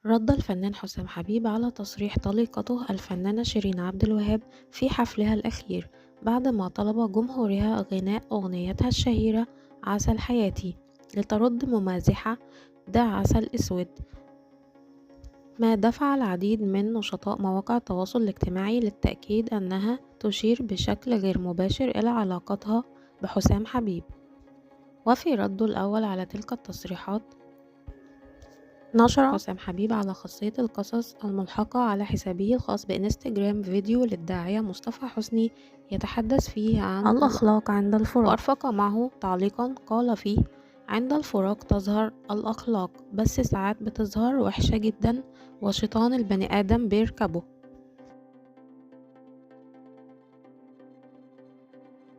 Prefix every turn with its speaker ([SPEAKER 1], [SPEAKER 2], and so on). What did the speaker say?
[SPEAKER 1] رد الفنان حسام حبيب على تصريح طليقته الفنانة شيرين عبد الوهاب في حفلها الأخير بعد ما طلب جمهورها غناء أغنيتها الشهيرة عسل حياتي، لترد ممازحة ده عسل أسود، ما دفع العديد من نشطاء مواقع التواصل الاجتماعي للتأكيد أنها تشير بشكل غير مباشر إلى علاقتها بحسام حبيب. وفي رده الأول على تلك التصريحات، نشر حسام حبيب على خاصية القصص الملحقة على حسابه الخاص بإنستجرام فيديو للداعية مصطفى حسني يتحدث فيه عن الأخلاق عند الفراق، وأرفق معه تعليقا قال فيه: عند الفراق تظهر الأخلاق، بس ساعات بتظهر وحشة جدا وشيطان البني آدم بيركبه.